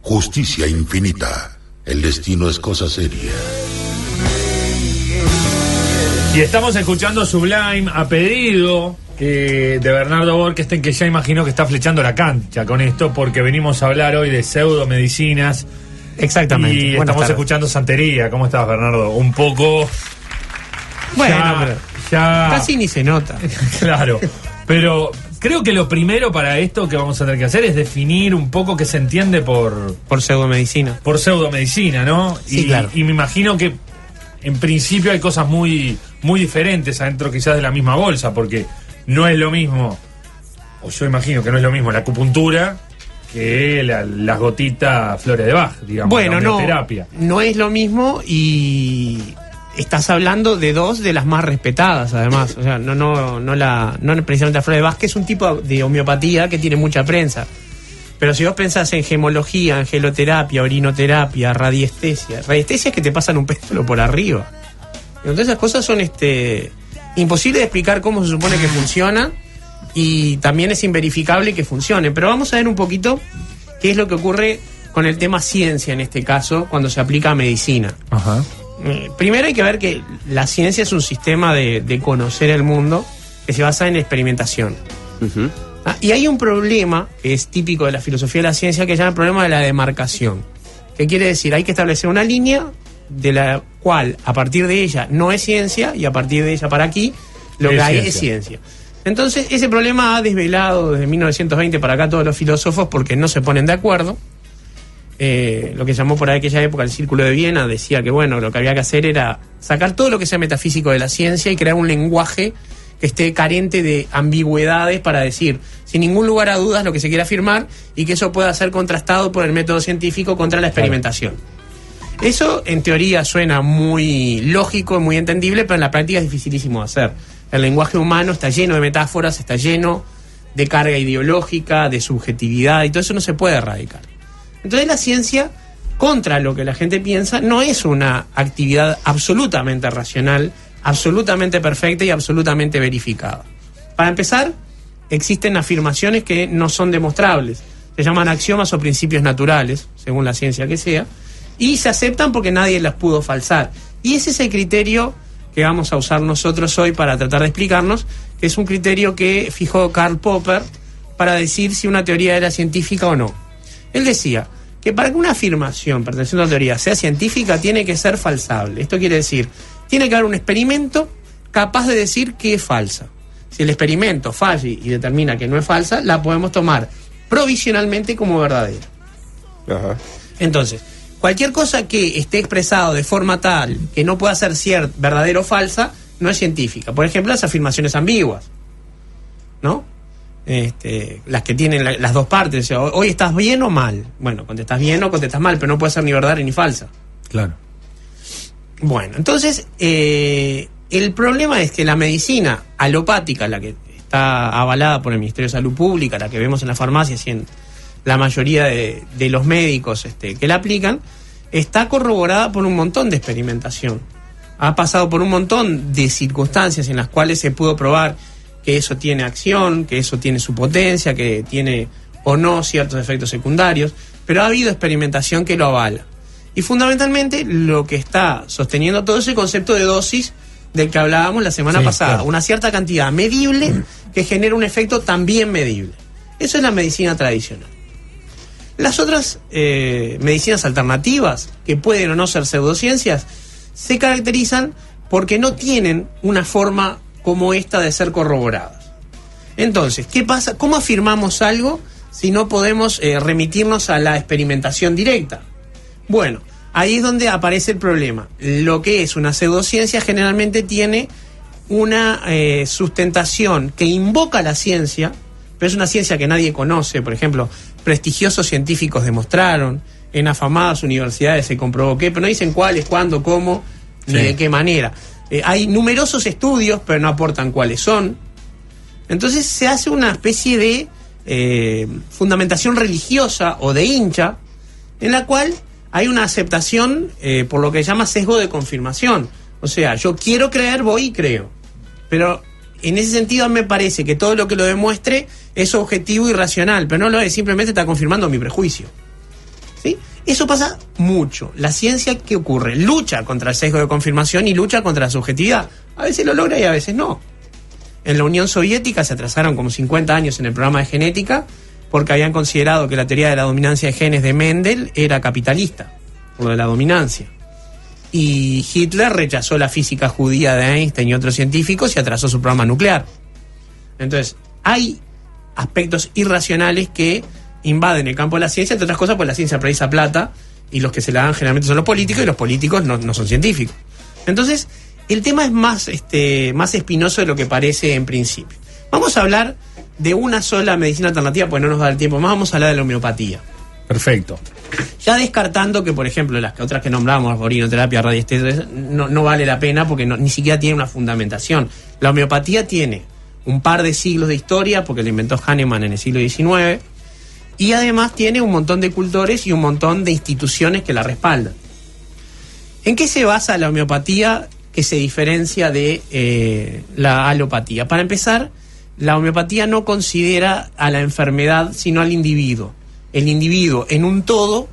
justicia infinita. El destino es cosa seria. Y estamos escuchando Sublime a pedido de Bernardo Borkenstein, que ya imagino que está flechando la cancha con esto, porque venimos a hablar hoy de pseudomedicinas. Exactamente. Y Buenas estamos tardes. escuchando santería. ¿Cómo estás, Bernardo? Un poco... Bueno, ya, pero casi ni se nota. Claro, pero creo que lo primero para esto que vamos a tener que hacer es definir un poco qué se entiende por pseudomedicina. Por pseudomedicina, ¿no? Sí, claro. Y me imagino que en principio hay cosas muy, muy diferentes adentro quizás de la misma bolsa, porque no es lo mismo, o yo imagino que no es lo mismo la acupuntura que las gotitas flores de Bach, digamos, Bueno, la homeoterapia. no es lo mismo, y estás hablando de dos de las más respetadas, además. O sea, no precisamente la flor de Bach, que es un tipo de homeopatía que tiene mucha prensa. Pero si vos pensás en gemología, angeloterapia, orinoterapia, radiestesia es que te pasan un péndulo por arriba. Entonces esas cosas son imposibles de explicar cómo se supone que funciona, y también es inverificable que funcione. Pero vamos a ver un poquito qué es lo que ocurre con el tema ciencia en este caso, cuando se aplica a medicina. Ajá. Primero hay que ver que la ciencia es un sistema de conocer el mundo que se basa en experimentación. Uh-huh. Y hay un problema que es típico de la filosofía de la ciencia, que se llama el problema de la demarcación. ¿Qué quiere decir? Hay que establecer una línea de la cual a partir de ella no es ciencia, y a partir de ella para aquí lo que hay es ciencia. Entonces ese problema ha desvelado desde 1920 para acá todos los filósofos, porque no se ponen de acuerdo. Lo que llamó por aquella época el Círculo de Viena decía que bueno, lo que había que hacer era sacar todo lo que sea metafísico de la ciencia y crear un lenguaje que esté carente de ambigüedades para decir sin ningún lugar a dudas lo que se quiere afirmar, y que eso pueda ser contrastado por el método científico contra la experimentación. Eso en teoría suena muy lógico, muy entendible, pero en la práctica es dificilísimo de hacer. El lenguaje humano está lleno de metáforas, está lleno de carga ideológica, de subjetividad, y todo eso no se puede erradicar. Entonces la ciencia, contra lo que la gente piensa, no es una actividad absolutamente racional, absolutamente perfecta y absolutamente verificada. Para empezar, existen afirmaciones que no son demostrables. Se llaman axiomas o principios naturales, según la ciencia que sea, y se aceptan porque nadie las pudo falsar. Y ese es el criterio que vamos a usar nosotros hoy para tratar de explicarnos, que es un criterio que fijó Karl Popper para decir si una teoría era científica o no. Él decía que para que una afirmación perteneciente a una teoría sea científica tiene que ser falsable. Esto quiere decir, tiene que haber un experimento capaz de decir que es falsa. Si el experimento falla y determina que no es falsa, la podemos tomar provisionalmente como verdadera. Ajá. Entonces, cualquier cosa que esté expresado de forma tal que no pueda ser verdadera o falsa, no es científica. Por ejemplo, las afirmaciones ambiguas, ¿no? Las que tienen las dos partes. O sea, hoy estás bien o mal. Bueno, contestas bien o contestas mal, pero no puede ser ni verdadera ni falsa. Claro. Bueno, entonces el problema es que la medicina alopática, la que está avalada por el Ministerio de Salud Pública, la que vemos en las farmacias y en la mayoría de los médicos que la aplican, está corroborada por un montón de experimentación. Ha pasado por un montón de circunstancias en las cuales se pudo probar que eso tiene acción, que eso tiene su potencia, que tiene o no ciertos efectos secundarios, pero ha habido experimentación que lo avala. Y fundamentalmente lo que está sosteniendo todo ese concepto de dosis del que hablábamos la semana pasada, claro. Una cierta cantidad medible que genera un efecto también medible. Eso es la medicina tradicional. Las otras medicinas alternativas, que pueden o no ser pseudociencias, se caracterizan porque no tienen una forma como esta de ser corroboradas. Entonces, ¿qué pasa? ¿Cómo afirmamos algo si no podemos remitirnos a la experimentación directa? Bueno, ahí es donde aparece el problema. Lo que es una pseudociencia generalmente tiene una sustentación que invoca la ciencia, pero es una ciencia que nadie conoce. Por ejemplo, prestigiosos científicos demostraron, en afamadas universidades se comprobó que, pero no dicen cuáles, cuándo, cómo, ni de qué manera. Hay numerosos estudios, pero no aportan cuáles son. Entonces se hace una especie de fundamentación religiosa o de hincha, en la cual hay una aceptación por lo que se llama sesgo de confirmación. O sea, yo quiero creer, voy y creo. Pero en ese sentido me parece que todo lo que lo demuestre es objetivo y racional, pero no lo es, simplemente está confirmando mi prejuicio. ¿Sí? Eso pasa mucho. La ciencia, ¿qué ocurre? Lucha contra el sesgo de confirmación y lucha contra la subjetividad. A veces lo logra y a veces no. En la Unión Soviética se atrasaron como 50 años en el programa de genética porque habían considerado que la teoría de la dominancia de genes de Mendel era capitalista, o de la dominancia. Y Hitler rechazó la física judía de Einstein y otros científicos y atrasó su programa nuclear. Entonces, hay aspectos irracionales que invaden el campo de la ciencia, entre otras cosas, pues la ciencia precisa plata y los que se la dan generalmente son los políticos y los políticos no son científicos. Entonces, el tema es más espinoso de lo que parece en principio. Vamos a hablar de una sola medicina alternativa, pues no nos da el tiempo más, vamos a hablar de la homeopatía. Perfecto. Ya descartando que, por ejemplo, las otras que nombramos, orinoterapia, radiestesia, no vale la pena porque ni siquiera tiene una fundamentación. La homeopatía tiene un par de siglos de historia, porque la inventó Hahnemann en el siglo XIX, y además tiene un montón de cultores y un montón de instituciones que la respaldan. ¿En qué se basa la homeopatía que se diferencia de la alopatía? Para empezar, la homeopatía no considera a la enfermedad, sino al individuo. El individuo en un todo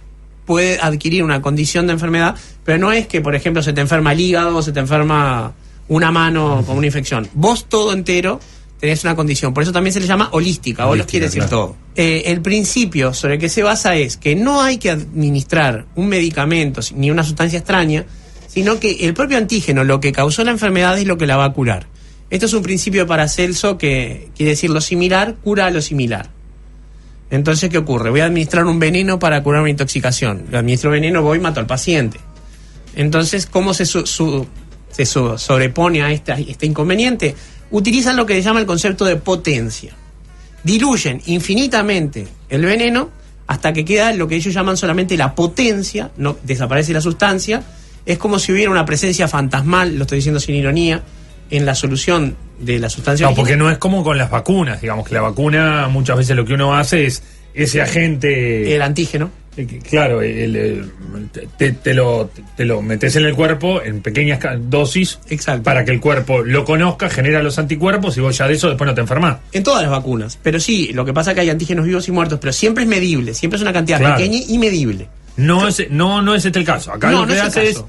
puede adquirir una condición de enfermedad, pero no es que, por ejemplo, se te enferma el hígado o se te enferma una mano con una infección. Vos todo entero tenés una condición. Por eso también se le llama holística, o los quiere decir claro. todo. El principio sobre el que se basa es que no hay que administrar un medicamento ni una sustancia extraña, sino que el propio antígeno, lo que causó la enfermedad, es lo que la va a curar. Esto es un principio de Paracelso que quiere decir lo similar cura a lo similar. Entonces, ¿qué ocurre? Voy a administrar un veneno para curar una intoxicación. Yo administro veneno, voy y mato al paciente. Entonces, ¿cómo se sobrepone a este inconveniente? Utilizan lo que se llama el concepto de potencia. Diluyen infinitamente el veneno hasta que queda lo que ellos llaman solamente la potencia, no desaparece la sustancia. Es como si hubiera una presencia fantasmal, lo estoy diciendo sin ironía, en la solución de la sustancia. No, porque no es como con las vacunas, digamos que la vacuna muchas veces lo que uno hace es ese agente... El antígeno. Claro, te lo metes en el cuerpo en pequeñas dosis. Exacto. Para que el cuerpo lo conozca, genera los anticuerpos y vos ya de eso después no te enfermás. En todas las vacunas. Pero sí, lo que pasa es que hay antígenos vivos y muertos, pero siempre es medible, siempre es una cantidad pequeña y medible. No es este el caso. Acá lo que hace es...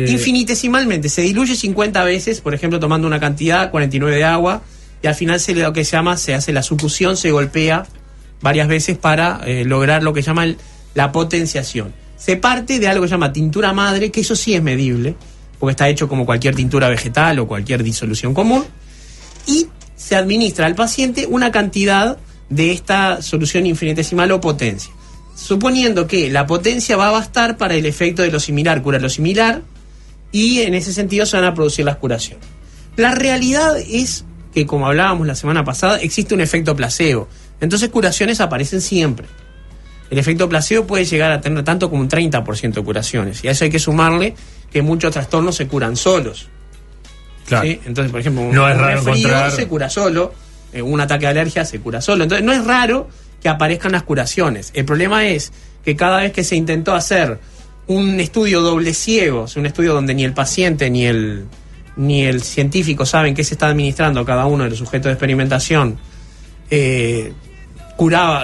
infinitesimalmente, se diluye 50 veces, por ejemplo, tomando una cantidad, 49 de agua, y al final se hace la succión, se golpea varias veces para lograr lo que llama la potenciación. Se parte de algo que se llama tintura madre, que eso sí es medible, porque está hecho como cualquier tintura vegetal o cualquier disolución común, y se administra al paciente una cantidad de esta solución infinitesimal o potencia. Suponiendo que la potencia va a bastar para el efecto de lo similar, cura lo similar, y en ese sentido se van a producir las curaciones. La realidad es que, como hablábamos la semana pasada, existe un efecto placebo. Entonces curaciones aparecen siempre. El efecto placebo puede llegar a tener tanto como un 30% de curaciones, y a eso hay que sumarle que muchos trastornos se curan solos. Claro. ¿Sí? Entonces, por ejemplo, no es raro resfrío encontrar... se cura solo, un ataque de alergia se cura solo. Entonces, no es raro que aparezcan las curaciones. El problema es que cada vez que se intentó hacer un estudio doble ciego, o sea, un estudio donde ni el paciente ni el científico saben qué se está administrando a cada uno de los sujetos de experimentación,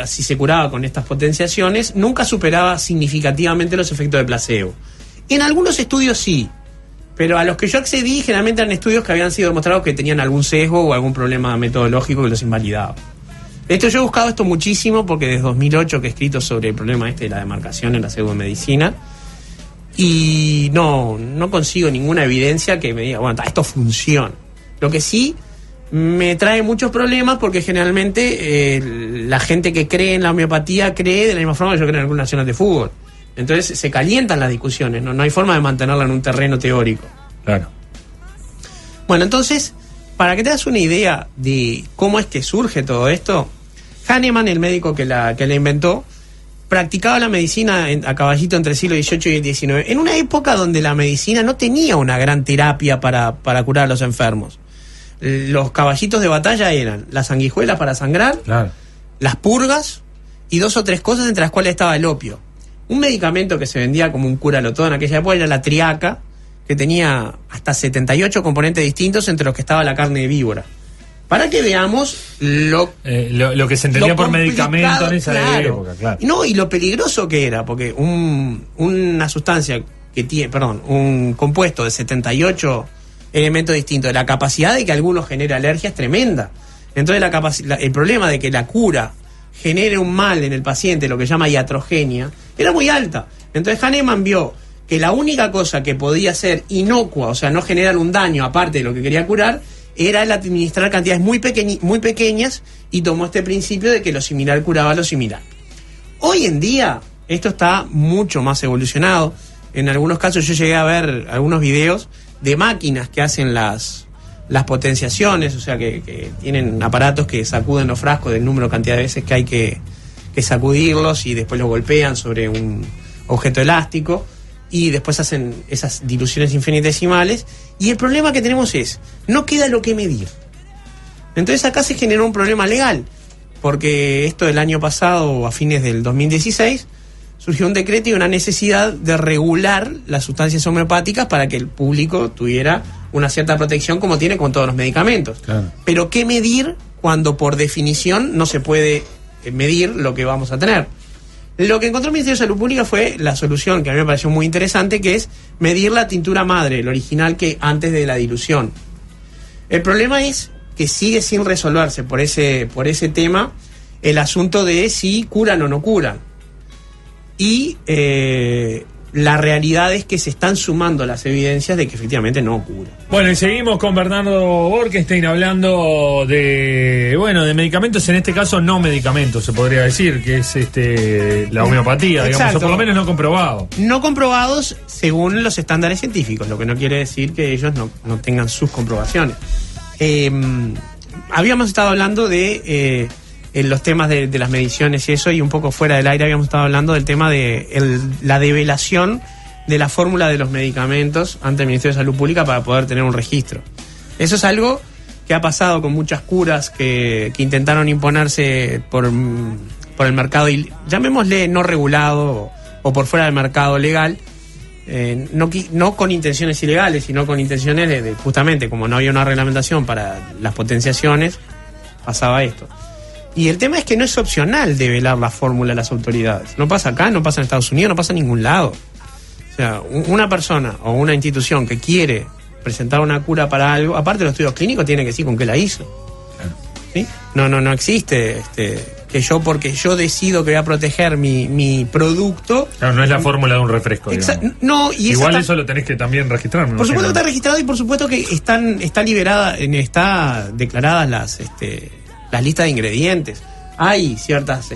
si se curaba con estas potenciaciones, nunca superaba significativamente los efectos de placebo. En algunos estudios sí, pero a los que yo accedí generalmente eran estudios que habían sido demostrados que tenían algún sesgo o algún problema metodológico que los invalidaba. Yo he buscado esto muchísimo porque desde 2008 que he escrito sobre el problema de la demarcación en la pseudomedicina y no consigo ninguna evidencia que me diga, bueno, esto funciona. Lo que sí me trae muchos problemas porque generalmente la gente que cree en la homeopatía cree de la misma forma que yo creo en algunas naciones de fútbol. Entonces se calientan las discusiones, no hay forma de mantenerla en un terreno teórico. Claro. Bueno, entonces, para que te das una idea de cómo es que surge todo esto, Hahnemann, el médico que la inventó, practicaba la medicina a caballito entre el siglo XVIII y el XIX, en una época donde la medicina no tenía una gran terapia para curar a los enfermos. Los caballitos de batalla eran las sanguijuelas para sangrar, Claro. las purgas y 2 o 3 cosas entre las cuales estaba el opio. Un medicamento que se vendía como un cúralo todo en aquella época era la triaca, que tenía hasta 78 componentes distintos, entre los que estaba la carne de víbora. para que veamos lo que se entendía por medicamento en esa época, claro. No, y lo peligroso que era, porque una sustancia que tiene, un compuesto de 78 elementos distintos, la capacidad de que algunos genere alergia es tremenda. Entonces el problema de que la cura genere un mal en el paciente, lo que se llama iatrogenia, era muy alta. Entonces Hahnemann vio que la única cosa que podía ser inocua, o sea, no generar un daño aparte de lo que quería curar, era el administrar cantidades muy pequeñas, y tomó este principio de que lo similar curaba lo similar. Hoy en día esto está mucho más evolucionado. En algunos casos yo llegué a ver algunos videos de máquinas que hacen las potenciaciones, o sea, que tienen aparatos que sacuden los frascos del número de cantidad de veces que hay que sacudirlos, y después los golpean sobre un objeto elástico, y después hacen esas diluciones infinitesimales. Y el problema que tenemos es, no queda lo que medir. Entonces acá se generó un problema legal, porque esto del año pasado, a fines del 2016, surgió un decreto y una necesidad de regular las sustancias homeopáticas para que el público tuviera una cierta protección, como tiene con todos los medicamentos. Claro. Pero ¿qué medir cuando por definición no se puede medir lo que vamos a tener? Lo que encontró el Ministerio de Salud Pública fue la solución, que a mí me pareció muy interesante, que es medir la tintura madre, el original, que antes de la dilución. El problema es que sigue sin resolverse por ese tema el asunto de si curan o no curan. Y la realidad es que se están sumando las evidencias de que efectivamente no cura. Bueno, y seguimos con Bernardo Borkenstein hablando de medicamentos, en este caso no medicamentos, se podría decir, que es la homeopatía, digamos, Exacto. o por lo menos no comprobado. No comprobados según los estándares científicos, lo que no quiere decir que ellos no tengan sus comprobaciones. Habíamos estado hablando de en los temas de las mediciones y eso, y un poco fuera del aire habíamos estado hablando del tema de la develación de la fórmula de los medicamentos ante el Ministerio de Salud Pública para poder tener un registro. Eso es algo que ha pasado con muchas curas que intentaron imponerse por el mercado, llamémosle no regulado o por fuera del mercado legal, no con intenciones ilegales, sino con intenciones de justamente, como no había una reglamentación para las potenciaciones, pasaba esto. Y el tema es que no es opcional develar la fórmula de las autoridades. No pasa acá, no pasa en Estados Unidos, no pasa en ningún lado. O sea, una persona o una institución que quiere presentar una cura para algo, aparte de los estudios clínicos, tiene que decir con qué la hizo. ¿Sí? No existe que porque yo decido que voy a proteger mi producto. Claro, no es la fórmula de un refresco. No, y igual eso lo tenés que también registrar. Por supuesto que está registrado, y por supuesto que está declaradas las listas de ingredientes. Hay ciertas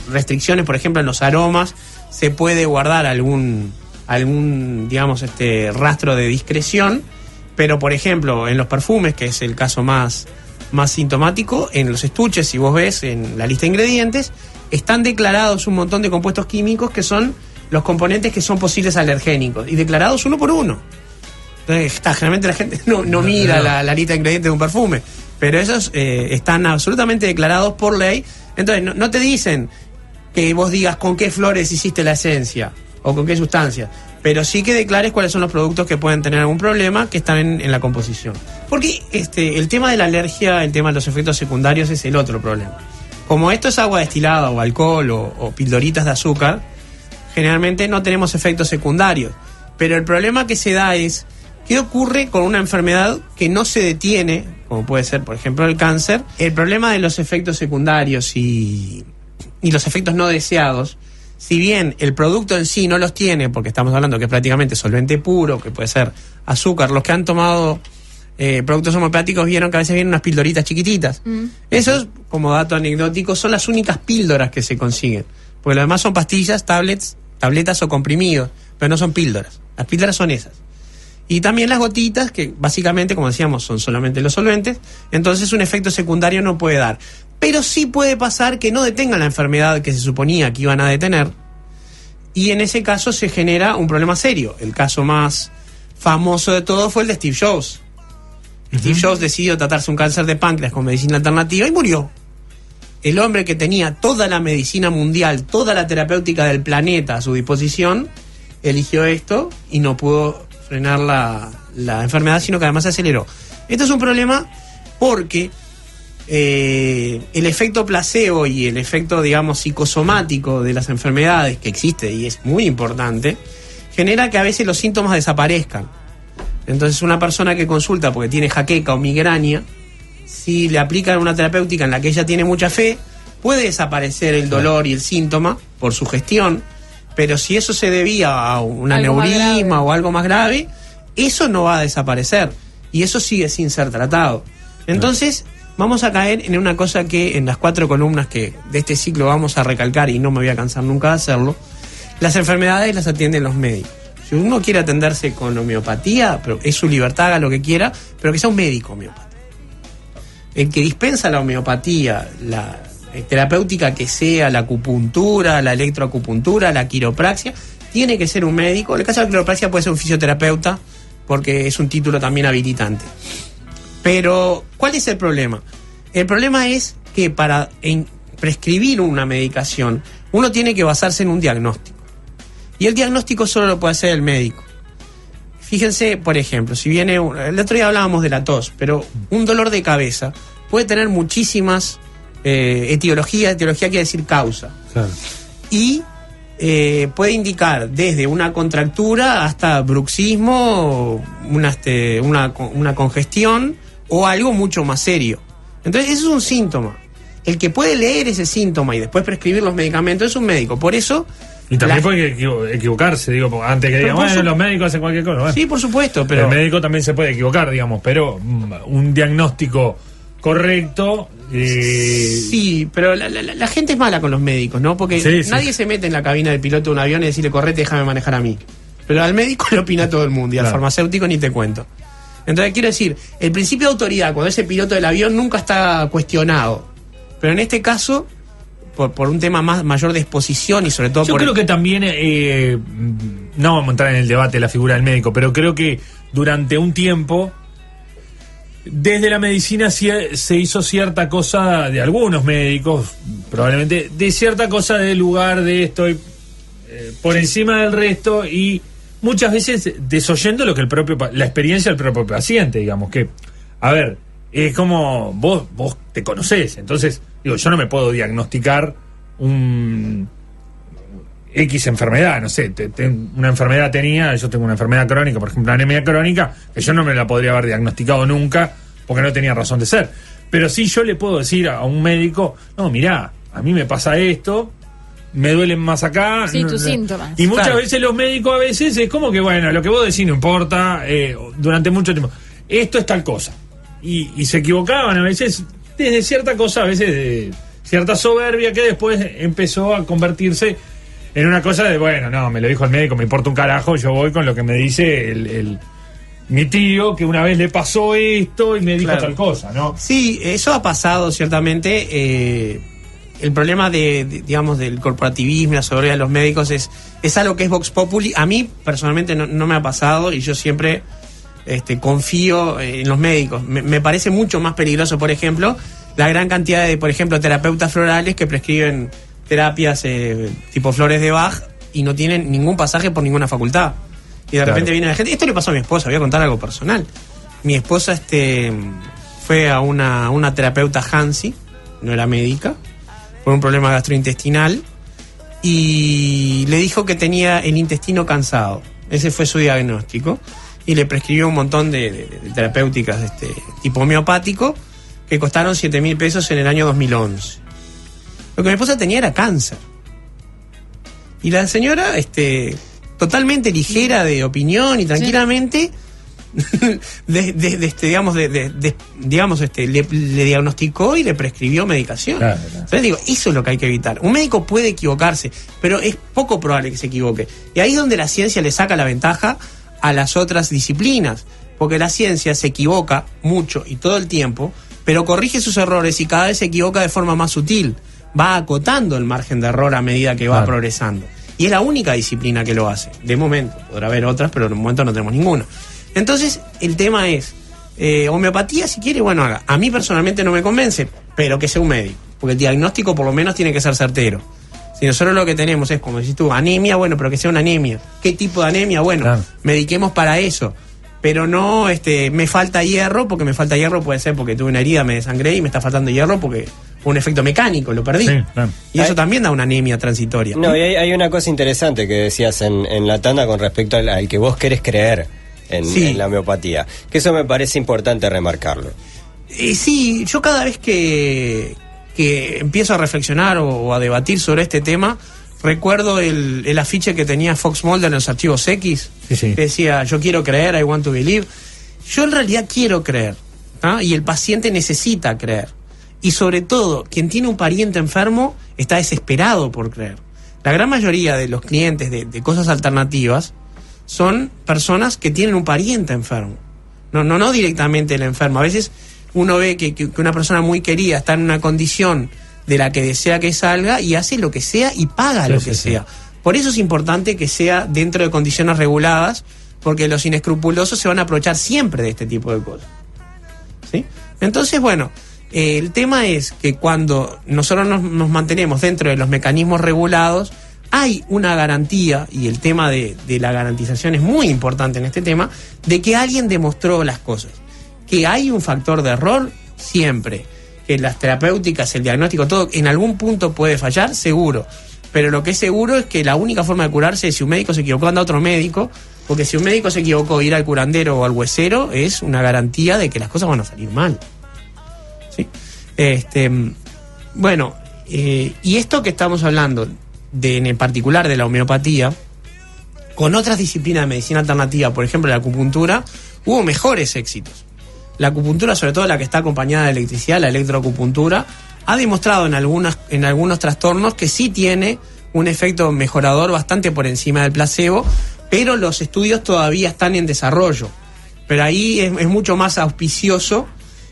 restricciones, por ejemplo, en los aromas se puede guardar algún digamos, rastro de discreción, pero por ejemplo, en los perfumes, que es el caso más sintomático, en los estuches, si vos ves en la lista de ingredientes, están declarados un montón de compuestos químicos que son los componentes que son posibles alergénicos, y declarados uno por uno. Entonces, generalmente la gente no mira la lista de ingredientes de un perfume, pero esos están absolutamente declarados por ley. Entonces no te dicen que vos digas con qué flores hiciste la esencia o con qué sustancia, pero sí que declares cuáles son los productos que pueden tener algún problema, que están en la composición. Porque el tema de la alergia, el tema de los efectos secundarios es el otro problema. Como esto es agua destilada o alcohol o pildoritas de azúcar, generalmente no tenemos efectos secundarios. Pero el problema que se da es, ¿qué ocurre con una enfermedad que no se detiene, como puede ser, por ejemplo, el cáncer? El problema de los efectos secundarios y los efectos no deseados, si bien el producto en sí no los tiene, porque estamos hablando que es prácticamente solvente puro, que puede ser azúcar, los que han tomado productos homeopáticos vieron que a veces vienen unas pildoritas chiquititas. Esos, como dato anecdótico, son las únicas píldoras que se consiguen, porque lo demás son pastillas, tabletas o comprimidos, pero no son píldoras. Las píldoras son esas. Y también las gotitas, que básicamente, como decíamos, son solamente los solventes, entonces un efecto secundario no puede dar. Pero sí puede pasar que no detengan la enfermedad que se suponía que iban a detener, y en ese caso se genera un problema serio. El caso más famoso de todo fue el de Steve Jobs. Steve Jobs decidió tratarse un cáncer de páncreas con medicina alternativa y murió. El hombre que tenía toda la medicina mundial, toda la terapéutica del planeta a su disposición, eligió esto y no pudo frenar la enfermedad, sino que además se aceleró. Esto es un problema porque el efecto placebo y el efecto, digamos, psicosomático de las enfermedades, que existe y es muy importante, genera que a veces los síntomas desaparezcan. Entonces una persona que consulta porque tiene jaqueca o migraña, si le aplican una terapéutica en la que ella tiene mucha fe, puede desaparecer el dolor y el síntoma por su gestión, pero si eso se debía a un aneurisma o algo más grave, eso no va a desaparecer y eso sigue sin ser tratado. Entonces vamos a caer en una cosa que en las 4 columnas que de este ciclo vamos a recalcar, y no me voy a cansar nunca de hacerlo: las enfermedades las atienden los médicos. Si uno quiere atenderse con homeopatía, pero es su libertad, haga lo que quiera, pero que sea un médico homeopata. El que dispensa la homeopatía, la terapéutica que sea, la acupuntura, la electroacupuntura, la quiropraxia, tiene que ser un médico. En el caso de la quiropraxia puede ser un fisioterapeuta, porque es un título también habilitante. Pero, ¿cuál es el problema? El problema es que para prescribir una medicación, uno tiene que basarse en un diagnóstico. Y el diagnóstico solo lo puede hacer el médico. Fíjense, por ejemplo, si viene... el otro día hablábamos de la tos, pero un dolor de cabeza puede tener muchísimas etiologías. Etiología quiere decir causa. Claro. Y puede indicar desde una contractura hasta bruxismo, una congestión o algo mucho más serio. Entonces, eso es un síntoma. El que puede leer ese síntoma y después prescribir los medicamentos es un médico. Por eso... Y también puede equivocarse, digo, antes que digan, bueno, los médicos hacen cualquier cosa. Bueno, sí, por supuesto, pero... el médico también se puede equivocar, digamos, pero un diagnóstico correcto... Sí, pero la gente es mala con los médicos, ¿no? Porque nadie se mete en la cabina del piloto de un avión y decirle, correte, déjame manejar a mí. Pero al médico le opina todo el mundo y al farmacéutico ni te cuento. Entonces, quiero decir, el principio de autoridad cuando es el piloto del avión nunca está cuestionado. Pero en este caso... Por un tema mayor de exposición y sobre todo yo creo que también no vamos a entrar en el debate de la figura del médico, pero creo que durante un tiempo desde la medicina se hizo cierta cosa de algunos médicos, probablemente de cierta cosa del lugar de estoy por encima del resto, y muchas veces desoyendo lo que la experiencia del propio paciente, digamos, que a ver, es como vos te conocés, entonces digo, yo no me puedo diagnosticar un X enfermedad, no sé, una enfermedad yo tengo una enfermedad crónica, por ejemplo, una anemia crónica, que yo no me la podría haber diagnosticado nunca, porque no tenía razón de ser. Pero sí yo le puedo decir a un médico, no, mirá, a mí me pasa esto, me duelen más acá. Sí, tus síntomas. Y muchas veces los médicos a veces es como que, bueno, lo que vos decís no importa, durante mucho tiempo. Esto es tal cosa. Y se equivocaban a veces desde cierta cosa, a veces de cierta soberbia que después empezó a convertirse en una cosa de, bueno, no, me lo dijo el médico, me importa un carajo, yo voy con lo que me dice mi tío, que una vez le pasó esto y me dijo tal cosa, ¿no? Sí, eso ha pasado ciertamente. El problema digamos, del corporativismo y la soberbia de los médicos es algo que es Vox Populi. A mí personalmente no me ha pasado y yo siempre confío en los médicos. Me parece mucho más peligroso, por ejemplo, la gran cantidad de, por ejemplo, terapeutas florales que prescriben terapias tipo flores de Bach y no tienen ningún pasaje por ninguna facultad. Y de repente viene la gente. Esto le pasó a mi esposa, voy a contar algo personal. Mi esposa fue a una terapeuta Hansi, no era médica, por un problema gastrointestinal, y le dijo que tenía el intestino cansado. Ese fue su diagnóstico. Y le prescribió un montón de terapéuticas tipo homeopático que costaron 7.000 pesos en el año 2011. Lo que mi esposa tenía era cáncer. Y la señora, totalmente ligera de opinión y tranquilamente, le diagnosticó y le prescribió medicación. Claro. Entonces digo, eso es lo que hay que evitar. Un médico puede equivocarse, pero es poco probable que se equivoque. Y ahí es donde la ciencia le saca la ventaja a las otras disciplinas, porque la ciencia se equivoca mucho y todo el tiempo, pero corrige sus errores y cada vez se equivoca de forma más sutil, va acotando el margen de error a medida que va progresando, y es la única disciplina que lo hace, de momento. Podrá haber otras, pero de momento no tenemos ninguna. Entonces el tema es, homeopatía si quiere, bueno, haga. A mí personalmente no me convence, pero que sea un médico, porque el diagnóstico por lo menos tiene que ser certero. Si nosotros lo que tenemos es, como decís tú, anemia, bueno, pero que sea una anemia. ¿Qué tipo de anemia? Bueno, mediquemos para eso. pero no me falta hierro, porque me falta hierro puede ser porque tuve una herida, me desangré y me está faltando hierro porque fue un efecto mecánico, lo perdí. Sí, claro. Y eso también da una anemia transitoria. No, y hay una cosa interesante que decías en la tanda con respecto al que vos querés creer en la homeopatía, que eso me parece importante remarcarlo. Sí, yo cada vez que empiezo a reflexionar o a debatir sobre este tema, recuerdo el afiche que tenía Fox Mulder en los archivos X, sí. que decía, yo quiero creer, I want to believe. Yo en realidad quiero creer, ¿ah? Y el paciente necesita creer. Y sobre todo, quien tiene un pariente enfermo está desesperado por creer. La gran mayoría de los clientes de cosas alternativas son personas que tienen un pariente enfermo. No directamente el enfermo. A veces uno ve que una persona muy querida está en una condición de la que desea que salga y hace lo que sea y paga lo que sea. Por eso es importante que sea dentro de condiciones reguladas, porque los inescrupulosos se van a aprovechar siempre de este tipo de cosas. ¿Sí? Entonces, bueno, el tema es que cuando nosotros nos mantenemos dentro de los mecanismos regulados, hay una garantía, y el tema de la garantización es muy importante en este tema, de que alguien demostró las cosas. Que hay un factor de error siempre, que las terapéuticas, el diagnóstico, todo, en algún punto puede fallar, seguro. Pero lo que es seguro es que la única forma de curarse es si un médico se equivocó, anda a otro médico, porque si un médico se equivocó, ir al curandero o al huesero es una garantía de que las cosas van a salir mal. ¿Sí? Bueno, y esto que estamos hablando, en particular de la homeopatía, con otras disciplinas de medicina alternativa, por ejemplo la acupuntura, hubo mejores éxitos. La acupuntura, sobre todo la que está acompañada de electricidad, la electroacupuntura, ha demostrado en algunos trastornos que sí tiene un efecto mejorador bastante por encima del placebo, pero los estudios todavía están en desarrollo. Pero ahí es mucho más auspicioso,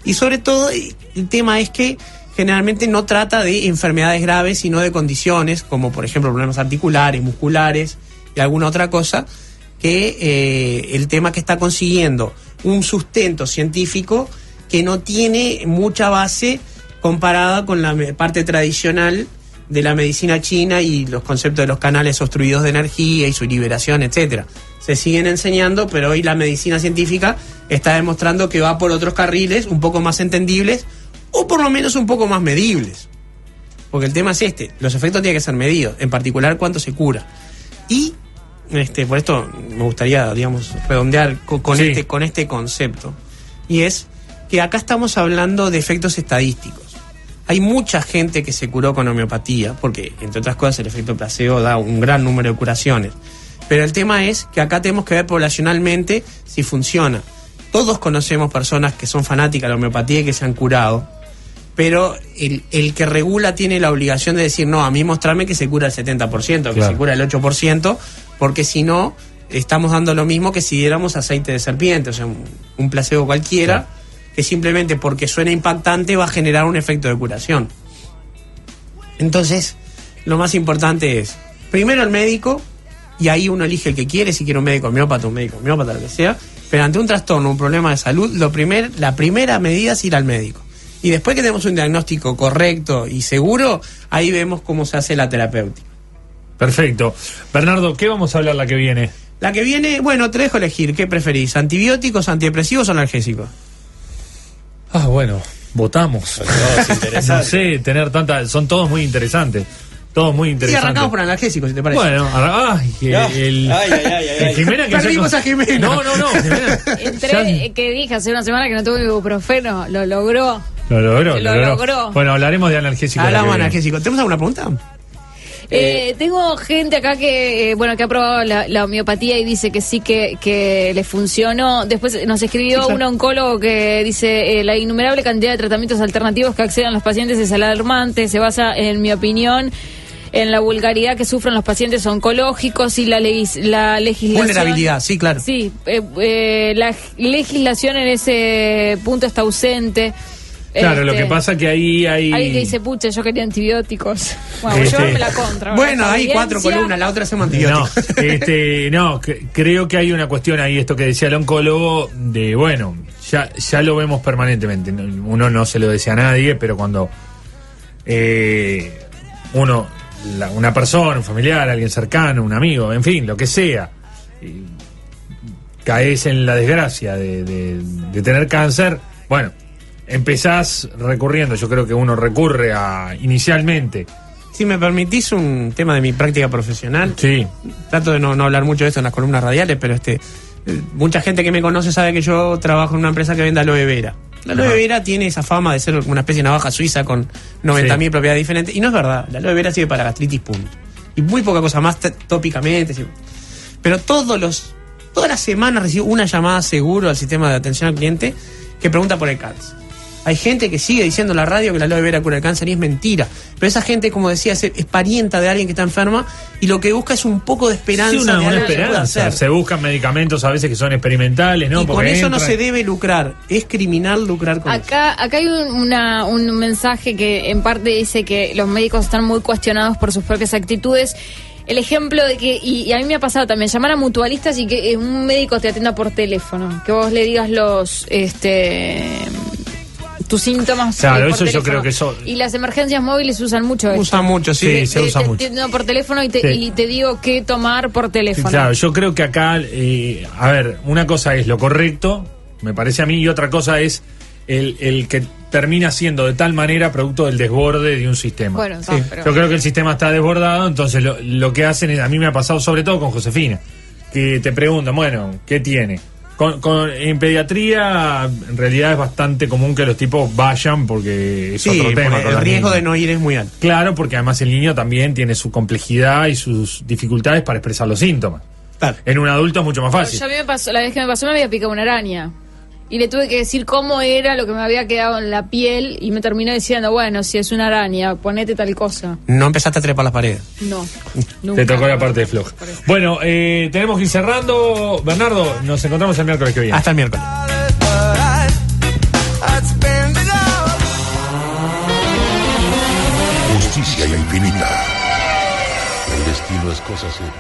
y sobre todo el tema es que generalmente no trata de enfermedades graves, sino de condiciones como por ejemplo problemas articulares, musculares y alguna otra cosa, que el tema que está consiguiendo un sustento científico que no tiene mucha base comparada con la parte tradicional de la medicina china y los conceptos de los canales obstruidos de energía y su liberación, etcétera. Se siguen enseñando, pero hoy la medicina científica está demostrando que va por otros carriles un poco más entendibles o por lo menos un poco más medibles. Porque el tema es los efectos tienen que ser medidos, en particular cuánto se cura. Y por esto me gustaría, digamos, redondear con este concepto. Y es que acá estamos hablando de efectos estadísticos. Hay mucha gente que se curó con homeopatía, porque, entre otras cosas, el efecto placebo da un gran número de curaciones. Pero el tema es que acá tenemos que ver poblacionalmente si funciona. Todos conocemos personas que son fanáticas de la homeopatía y que se han curado, pero el que regula tiene la obligación de decir, no, a mí mostrarme que se cura el 70%, que se cura el 8%, porque si no, estamos dando lo mismo que si diéramos aceite de serpiente, o sea, un placebo cualquiera, que simplemente porque suena impactante va a generar un efecto de curación. Entonces, lo más importante es, primero el médico, y ahí uno elige el que quiere, si quiere un médico homeópata, lo que sea, pero ante un trastorno, un problema de salud, la primera medida es ir al médico. Y después que tenemos un diagnóstico correcto y seguro, ahí vemos cómo se hace la terapéutica. Perfecto. Bernardo, ¿qué vamos a hablar la que viene? La que viene, bueno, te dejo elegir. ¿Qué preferís? ¿Antibióticos, antidepresivos o analgésicos? Bueno, votamos. No sé, tener tantas... Son todos muy interesantes. Todos muy interesantes. Y arrancamos por analgésicos, si te parece. Bueno, Jimena que perdimos a Jimena. No, Jimena. Entré, que dije hace una semana que no tuve ibuprofeno, lo logró. Lo logró. Bueno, hablaremos de analgésicos. Hablamos de analgésicos. ¿Tenemos alguna pregunta? Tengo gente acá que ha probado la homeopatía y dice que sí que le funcionó. Después nos escribió un oncólogo que dice la innumerable cantidad de tratamientos alternativos que acceden los pacientes es alarmante, se basa, en mi opinión, en la vulgaridad que sufren los pacientes oncológicos y la legislación. Vulnerabilidad, sí, claro. Sí, la legislación en ese punto está ausente. Claro, lo que pasa que ahí hay... Alguien que dice, pucha, yo quería antibióticos. Bueno, llevarme la contra. Bueno, hay 4 columnas, la otra hacemos antibióticos. Creo que hay una cuestión ahí, esto que decía el oncólogo, de ya lo vemos permanentemente. Uno no se lo decía a nadie, pero cuando una persona, un familiar, alguien cercano, un amigo, en fin, lo que sea, caes en la desgracia de tener cáncer, bueno, empezás recurriendo, yo creo que uno recurre inicialmente. Si me permitís un tema de mi práctica profesional, sí. Trato de no hablar mucho de esto en las columnas radiales, pero mucha gente que me conoce sabe que yo trabajo en una empresa que vende aloe vera. La aloe vera tiene esa fama de ser una especie de navaja suiza con 90.000 propiedades diferentes, y no es verdad. La aloe vera sirve para gastritis, punto. Y muy poca cosa más tópicamente. Pero todas las semanas recibo una llamada seguro al sistema de atención al cliente que pregunta por el cáncer. Hay gente que sigue diciendo en la radio que la aloe vera cura el cáncer y es mentira. Pero esa gente, como decía, es parienta de alguien que está enferma y lo que busca es un poco de esperanza. Sí, una esperanza. Se buscan medicamentos a veces que son experimentales, ¿no? Y con eso no se debe lucrar. Es criminal lucrar con eso. Acá hay un mensaje que en parte dice que los médicos están muy cuestionados por sus propias actitudes. El ejemplo de que, y a mí me ha pasado también, llamar a mutualistas y que un médico te atienda por teléfono. Que vos le digas tus síntomas. Claro, por eso teléfono. Yo creo que eso. Y las emergencias móviles usan mucho esto. Usan mucho, sí. Se usa mucho. Te atiendo por teléfono y te digo qué tomar por teléfono. Sí, claro, yo creo que acá, a ver, una cosa es lo correcto, me parece a mí, y otra cosa es el que termina siendo de tal manera producto del desborde de un sistema. Bueno, sí. pero... Yo creo que el sistema está desbordado, entonces lo que hacen es, a mí me ha pasado sobre todo con Josefina, que te preguntan, bueno, ¿qué tiene? En pediatría, en realidad es bastante común que los tipos vayan porque es otro tema. El riesgo de no ir es muy alto. Claro, porque además el niño también tiene su complejidad y sus dificultades para expresar los síntomas. Claro. En un adulto es mucho más fácil. Yo a mí me pasó, la vez que me pasó me había picado una araña. Y le tuve que decir cómo era lo que me había quedado en la piel y me terminó diciendo, bueno, si es una araña, ponete tal cosa. No empezaste a trepar las paredes. No, nunca. Te tocó la parte de floja. Bueno, tenemos que ir cerrando. Bernardo, nos encontramos el miércoles que viene. Hasta el miércoles. Justicia infinita. El destino es cosa seria.